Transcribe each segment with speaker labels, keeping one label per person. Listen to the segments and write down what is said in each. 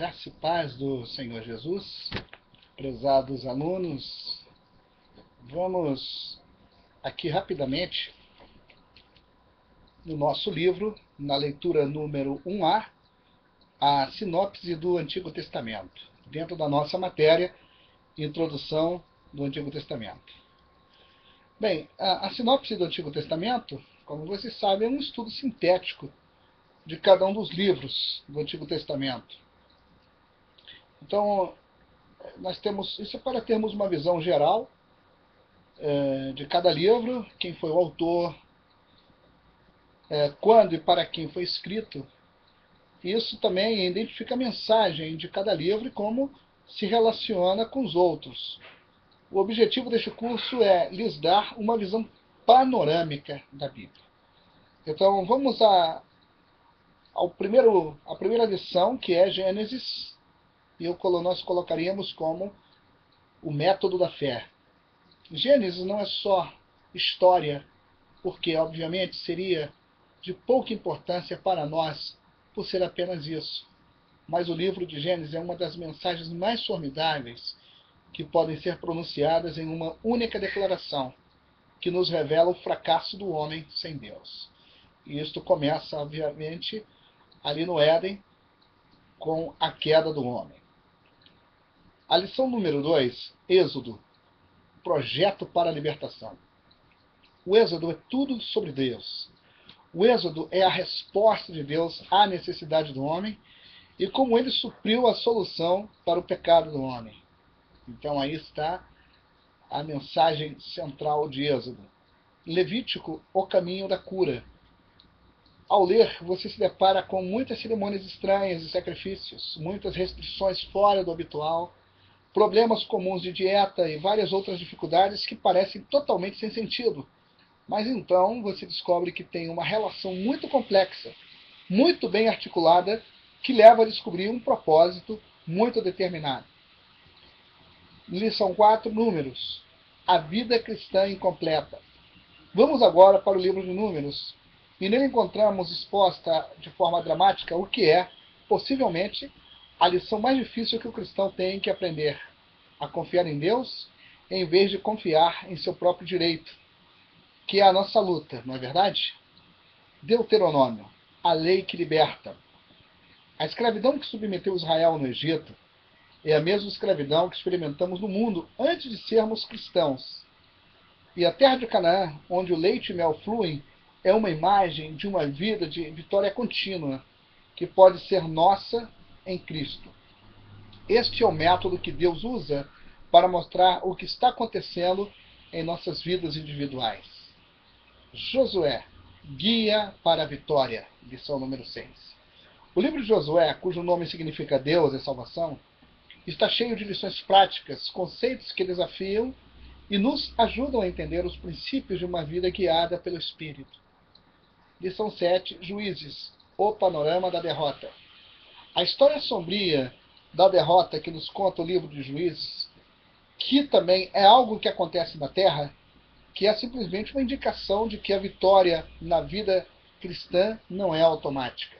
Speaker 1: Graça e paz do Senhor Jesus, prezados alunos, vamos aqui rapidamente no nosso livro, na leitura número 1A, a sinopse do Antigo Testamento, dentro da nossa matéria, Introdução do Antigo Testamento. Bem, a sinopse do Antigo Testamento, como vocês sabem, é um estudo sintético de cada um dos livros do Antigo Testamento. Então, nós temos isso para termos uma visão geral de cada livro, quem foi o autor, quando e para quem foi escrito. Isso também identifica a mensagem de cada livro e como se relaciona com os outros. O objetivo deste curso é lhes dar uma visão panorâmica da Bíblia. Então, vamos à primeira lição, que é Gênesis, e nós colocaríamos como o método da fé. Gênesis não é só história, porque, obviamente, seria de pouca importância para nós por ser apenas isso. Mas o livro de Gênesis é uma das mensagens mais formidáveis que podem ser pronunciadas em uma única declaração, que nos revela o fracasso do homem sem Deus. E isto começa, obviamente, ali no Éden, com a queda do homem. A lição número 2, Êxodo, projeto para a libertação. O Êxodo é tudo sobre Deus. O Êxodo é a resposta de Deus à necessidade do homem e como ele supriu a solução para o pecado do homem. Então aí está a mensagem central de Êxodo. Levítico, o caminho da cura. Ao ler, você se depara com muitas cerimônias estranhas e sacrifícios, muitas restrições fora do habitual, problemas comuns de dieta e várias outras dificuldades que parecem totalmente sem sentido. Mas então você descobre que tem uma relação muito complexa, muito bem articulada, que leva a descobrir um propósito muito determinado. Lição 4, Números. A vida cristã incompleta. Vamos agora para o livro de Números, e nele encontramos exposta de forma dramática o que é, possivelmente, a lição mais difícil que o cristão tem que aprender: a confiar em Deus em vez de confiar em seu próprio direito, que é a nossa luta, não é verdade? Deuteronômio, a lei que liberta. A escravidão que submeteu Israel no Egito é a mesma escravidão que experimentamos no mundo antes de sermos cristãos. E a terra de Canaã, onde o leite e o mel fluem, é uma imagem de uma vida de vitória contínua, que pode ser nossa em Cristo. Este é o método que Deus usa para mostrar o que está acontecendo em nossas vidas individuais. Josué, guia para a vitória, lição número 6. O livro de Josué, cujo nome significa Deus é salvação, está cheio de lições práticas, conceitos que desafiam e nos ajudam a entender os princípios de uma vida guiada pelo Espírito. Lição 7, Juízes, o panorama da derrota. A história sombria da derrota que nos conta o livro de Juízes, que também é algo que acontece na Terra, que é simplesmente uma indicação de que a vitória na vida cristã não é automática.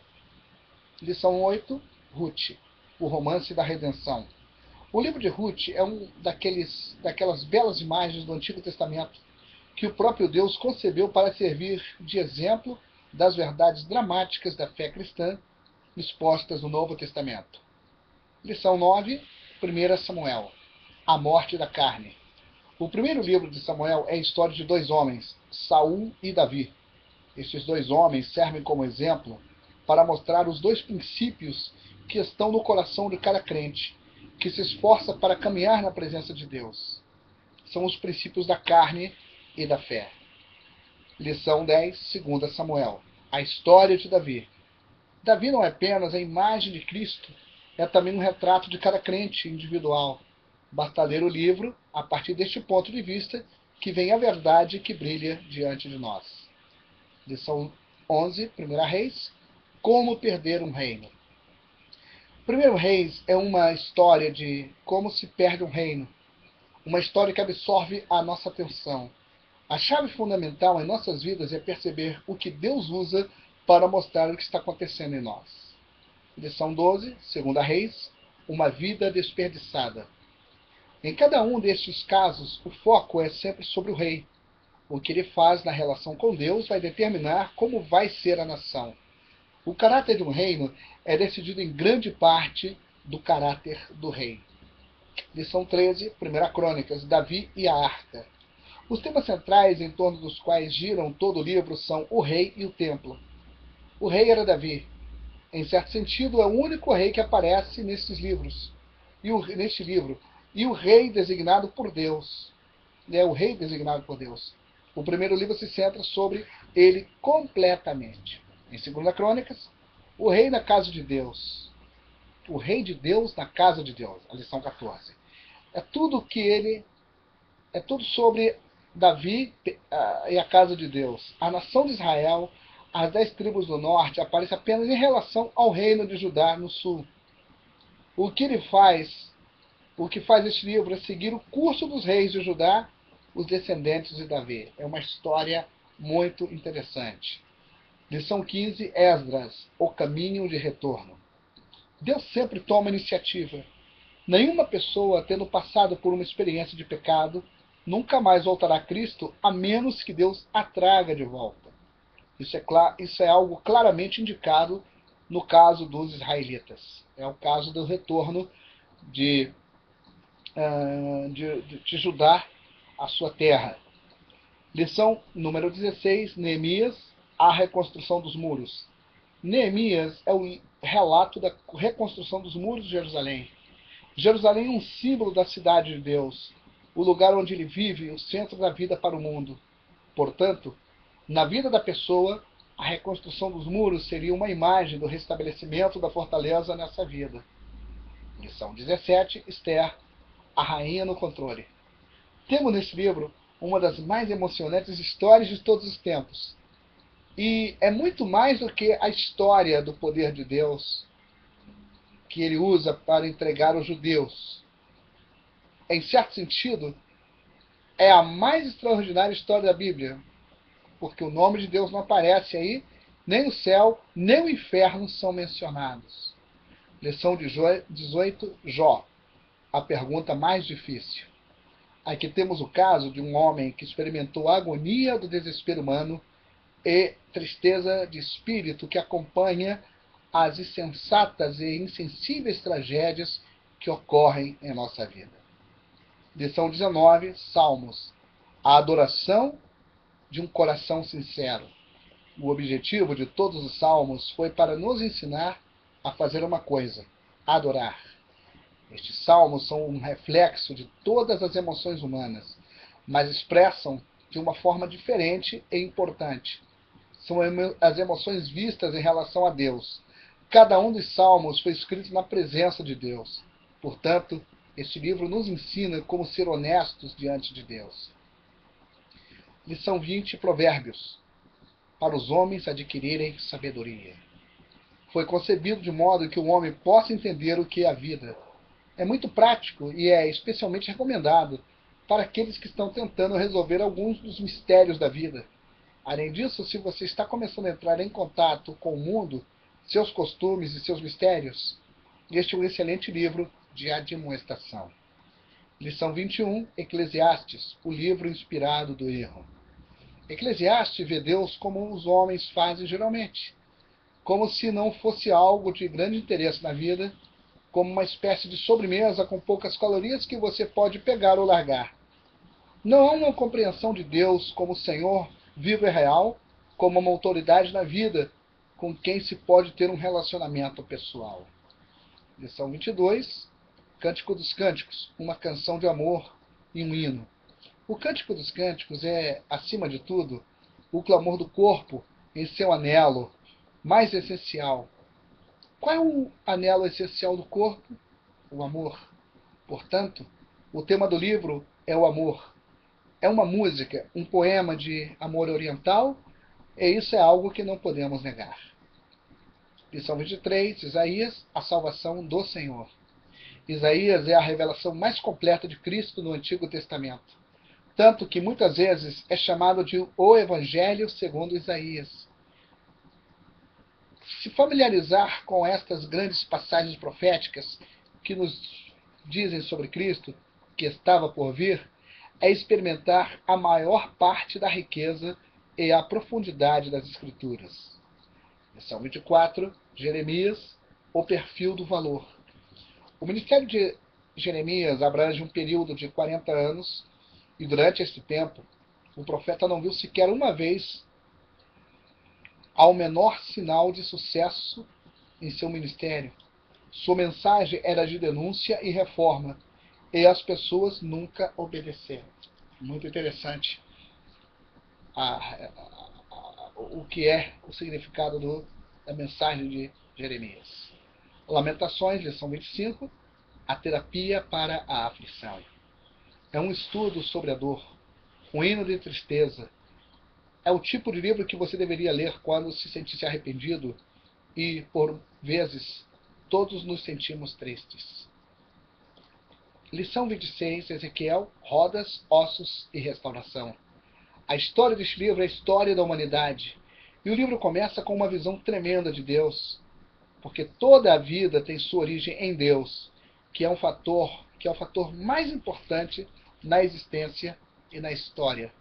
Speaker 1: Lição 8, Ruth, o romance da redenção. O livro de Ruth é daquelas belas imagens do Antigo Testamento que o próprio Deus concebeu para servir de exemplo das verdades dramáticas da fé cristã expostas no Novo Testamento. Lição 9, 1 Samuel, a morte da carne. O primeiro livro de Samuel é a história de dois homens, Saul e Davi. Estes dois homens servem como exemplo para mostrar os dois princípios que estão no coração de cada crente, que se esforça para caminhar na presença de Deus. São os princípios da carne e da fé. Lição 10, 2 Samuel, a história de Davi. Davi não é apenas a imagem de Cristo, é também um retrato de cada crente individual. Basta ler o livro a partir deste ponto de vista que vem a verdade que brilha diante de nós. Lição 11, 1 Reis, como perder um reino. 1 Reis é uma história de como se perde um reino, uma história que absorve a nossa atenção. A chave fundamental em nossas vidas é perceber o que Deus usa para mostrar o que está acontecendo em nós. Lição 12, 2 Reis, uma vida desperdiçada. Em cada um destes casos, o foco é sempre sobre o rei. O que ele faz na relação com Deus vai determinar como vai ser a nação. O caráter de um reino é decidido em grande parte do caráter do rei. Lição 13, 1 Crônicas, Davi e a Arca. Os temas centrais em torno dos quais giram todo o livro são o rei e o templo. O rei era Davi. Em certo sentido, é o único rei que aparece nestes livros. Neste livro. E o rei designado por Deus. É o rei designado por Deus. O primeiro livro se centra sobre ele completamente. Em 2 Crônicas, o rei na casa de Deus. O rei de Deus na casa de Deus. A lição 14. É tudo sobre Davi e a casa de Deus. A nação de Israel, as 10 tribos do norte, aparece apenas em relação ao reino de Judá no sul. O que faz este livro é seguir o curso dos reis de Judá, os descendentes de Davi. É uma história muito interessante. Lição 15, Esdras, o caminho de retorno. Deus sempre toma iniciativa. Nenhuma pessoa, tendo passado por uma experiência de pecado, nunca mais voltará a Cristo, a menos que Deus a traga de volta. Isso é algo claramente indicado no caso dos israelitas. É o caso do retorno de Judá à sua terra. Lição número 16, Neemias, a reconstrução dos muros. Neemias é o relato da reconstrução dos muros de Jerusalém. Jerusalém é um símbolo da cidade de Deus, o lugar onde ele vive, o centro da vida para o mundo. Portanto, na vida da pessoa, a reconstrução dos muros seria uma imagem do restabelecimento da fortaleza nessa vida. Lição 17, Esther, a rainha no controle. Temos nesse livro uma das mais emocionantes histórias de todos os tempos. E é muito mais do que a história do poder de Deus que ele usa para entregar aos judeus. Em certo sentido, é a mais extraordinária história da Bíblia, porque o nome de Deus não aparece aí, nem o céu, nem o inferno são mencionados. Lição 18, Jó, a pergunta mais difícil. Aqui temos o caso de um homem que experimentou a agonia do desespero humano e tristeza de espírito que acompanha as insensatas e insensíveis tragédias que ocorrem em nossa vida. Lição 19, Salmos. A adoração de um coração sincero. O objetivo de todos os salmos foi para nos ensinar a fazer uma coisa: adorar. Estes salmos são um reflexo de todas as emoções humanas, mas expressam de uma forma diferente e importante. São as emoções vistas em relação a Deus. Cada um dos salmos foi escrito na presença de Deus. Portanto, este livro nos ensina como ser honestos diante de Deus. Lição 20, Provérbios. Para os homens adquirirem sabedoria. Foi concebido de modo que o homem possa entender o que é a vida. É muito prático e é especialmente recomendado para aqueles que estão tentando resolver alguns dos mistérios da vida. Além disso, se você está começando a entrar em contato com o mundo, seus costumes e seus mistérios, este é um excelente livro de admoestação. Lição 21, Eclesiastes, o livro inspirado do erro. Eclesiastes vê Deus como os homens fazem geralmente, como se não fosse algo de grande interesse na vida, como uma espécie de sobremesa com poucas calorias que você pode pegar ou largar. Não há uma compreensão de Deus como Senhor vivo e real, como uma autoridade na vida com quem se pode ter um relacionamento pessoal. Lição 22, Cântico dos Cânticos, uma canção de amor e um hino. O Cântico dos Cânticos é, acima de tudo, o clamor do corpo em seu anelo mais essencial. Qual é o anelo essencial do corpo? O amor. Portanto, o tema do livro é o amor. É uma música, um poema de amor oriental, e isso é algo que não podemos negar. Lição 23, Isaías, a salvação do Senhor. Isaías é a revelação mais completa de Cristo no Antigo Testamento, tanto que muitas vezes é chamado de o Evangelho segundo Isaías. Se familiarizar com estas grandes passagens proféticas que nos dizem sobre Cristo, que estava por vir, é experimentar a maior parte da riqueza e a profundidade das Escrituras. Lição 24, Jeremias, o perfil do valor. O ministério de Jeremias abrange um período de 40 anos, e durante este tempo, o profeta não viu sequer uma vez ao menor sinal de sucesso em seu ministério. Sua mensagem era de denúncia e reforma, e as pessoas nunca obedeceram. Muito interessante o que é o significado da mensagem de Jeremias. Lamentações, lição 25, a terapia para a aflição. É um estudo sobre a dor, um hino de tristeza. É o tipo de livro que você deveria ler quando se sentisse arrependido e, por vezes, todos nos sentimos tristes. Lição 26, Ezequiel, rodas, ossos e restauração. A história deste livro é a história da humanidade. E o livro começa com uma visão tremenda de Deus, porque toda a vida tem sua origem em Deus, que é o fator mais importante na existência e na história.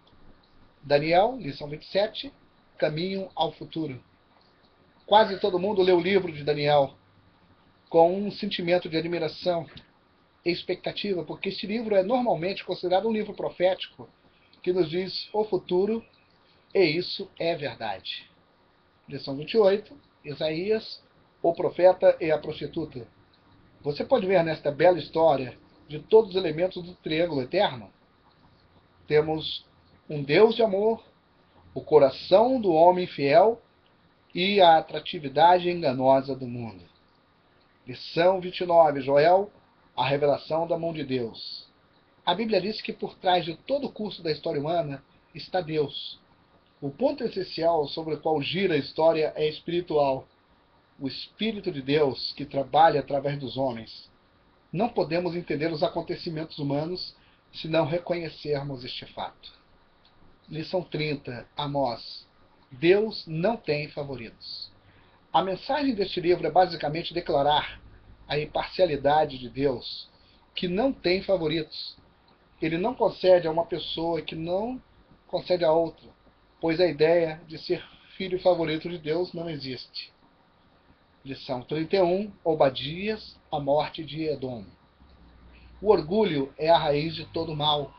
Speaker 1: Daniel, lição 27, caminho ao futuro. Quase todo mundo lê o livro de Daniel com um sentimento de admiração e expectativa, porque este livro é normalmente considerado um livro profético que nos diz o futuro, e isso é verdade. Lição 28, Isaías, o profeta e a prostituta. Você pode ver nesta bela história de todos os elementos do triângulo eterno. Temos um Deus de amor, o coração do homem fiel e a atratividade enganosa do mundo. Lição 29, Joel, a revelação da mão de Deus. A Bíblia diz que por trás de todo o curso da história humana está Deus. O ponto essencial sobre o qual gira a história é espiritual. O Espírito de Deus que trabalha através dos homens. Não podemos entender os acontecimentos humanos se não reconhecermos este fato. Lição 30, Amós. Deus não tem favoritos. A mensagem deste livro é basicamente declarar a imparcialidade de Deus, que não tem favoritos. Ele não concede a uma pessoa que não concede a outra, pois a ideia de ser filho favorito de Deus não existe. Lição 31, Obadias, a morte de Edom. O orgulho é a raiz de todo mal,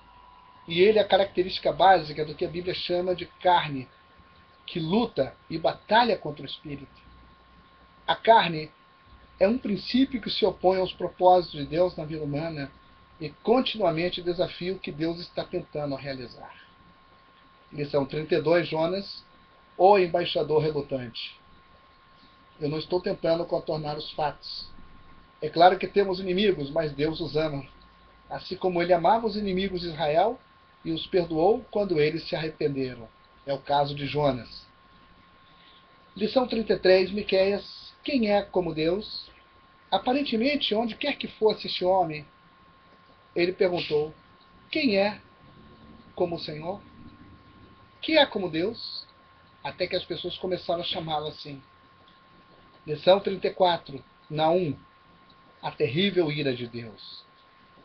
Speaker 1: e ele é a característica básica do que a Bíblia chama de carne, que luta e batalha contra o espírito. A carne é um princípio que se opõe aos propósitos de Deus na vida humana e continuamente desafia o que Deus está tentando realizar. Lição 32, Jonas, o embaixador relutante. Eu não estou tentando contornar os fatos. É claro que temos inimigos, mas Deus os ama. Assim como ele amava os inimigos de Israel e os perdoou quando eles se arrependeram. É o caso de Jonas. Lição 33, Miqueias. Quem é como Deus? Aparentemente, onde quer que fosse este homem, ele perguntou: quem é como o Senhor? Que é como Deus? Até que as pessoas começaram a chamá-lo assim. Lição 34, Naum. A terrível ira de Deus.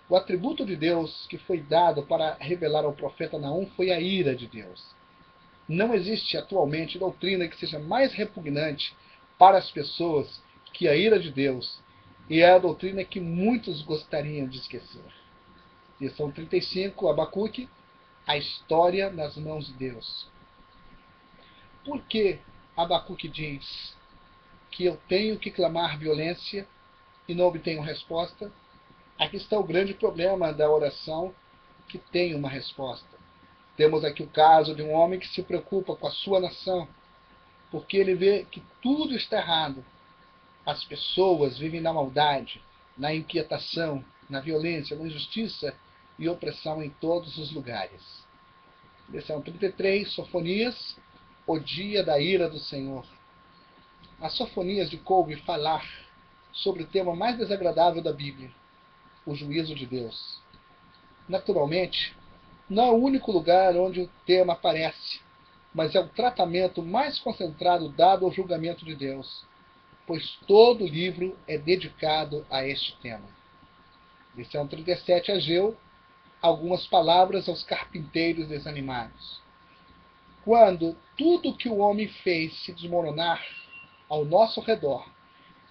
Speaker 1: O atributo de Deus que foi dado para revelar ao profeta Naum foi a ira de Deus. Não existe atualmente doutrina que seja mais repugnante para as pessoas que a ira de Deus, e é a doutrina que muitos gostariam de esquecer. Lição 35, Abacuque, a história nas mãos de Deus. Por que Abacuque diz que eu tenho que clamar violência e não obtenho resposta? Aqui está o grande problema da oração que tem uma resposta. Temos aqui o caso de um homem que se preocupa com a sua nação, porque ele vê que tudo está errado. As pessoas vivem na maldade, na inquietação, na violência, na injustiça e opressão em todos os lugares. Lição 33, Sofonias, o dia da ira do Senhor. As Sofonias de coube falar sobre o tema mais desagradável da Bíblia, o juízo de Deus. Naturalmente, não é o único lugar onde o tema aparece, mas é o tratamento mais concentrado dado ao julgamento de Deus. pois todo o livro é dedicado a este tema. Lição 37, Ageu, algumas palavras aos carpinteiros desanimados. Quando tudo que o homem fez se desmoronar ao nosso redor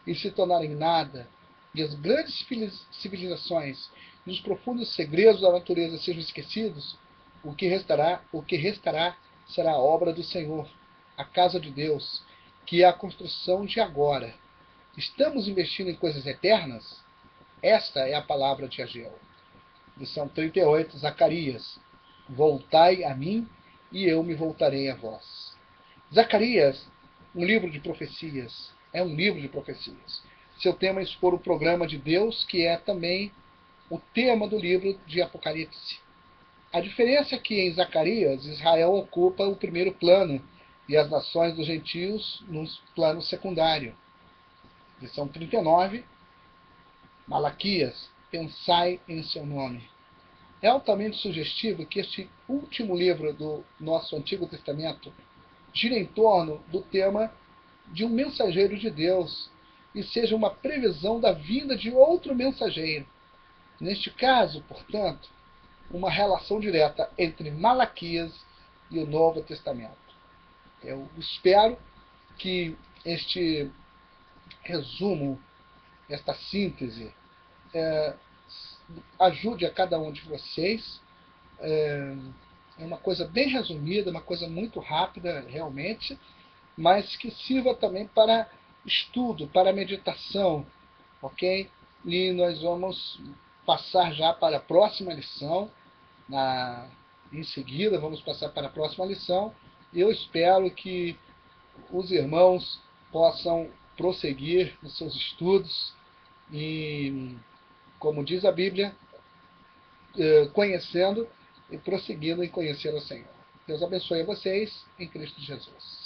Speaker 1: e se tornar em nada, e as grandes civilizações e os profundos segredos da natureza sejam esquecidos, o que restará será a obra do Senhor, a casa de Deus, que é a construção de agora. Estamos investindo em coisas eternas? Esta é a palavra de Ageu. Lição 38, Zacarias. Voltai a mim, e eu me voltarei a vós. Zacarias, um livro de profecias, é um livro de profecias. Seu tema é expor o programa de Deus, que é também o tema do livro de Apocalipse. A diferença é que em Zacarias, Israel ocupa o primeiro plano e as nações dos gentios no plano secundário. Lição 39, Malaquias, pensai em seu nome. É altamente sugestivo que este último livro do nosso Antigo Testamento gira em torno do tema de um mensageiro de Deus e seja uma previsão da vinda de outro mensageiro. Neste caso, portanto, uma relação direta entre Malaquias e o Novo Testamento. Eu espero que este resumo, esta síntese, ajude a cada um de vocês. É uma coisa bem resumida, uma coisa muito rápida, realmente, mas que sirva também para estudo, para meditação, ok? E nós vamos passar já para a próxima lição. Em seguida, vamos passar para a próxima lição. Eu espero que os irmãos possam prosseguir nos seus estudos e, como diz a Bíblia, conhecendo e prosseguindo em conhecer o Senhor. Deus abençoe a vocês em Cristo Jesus.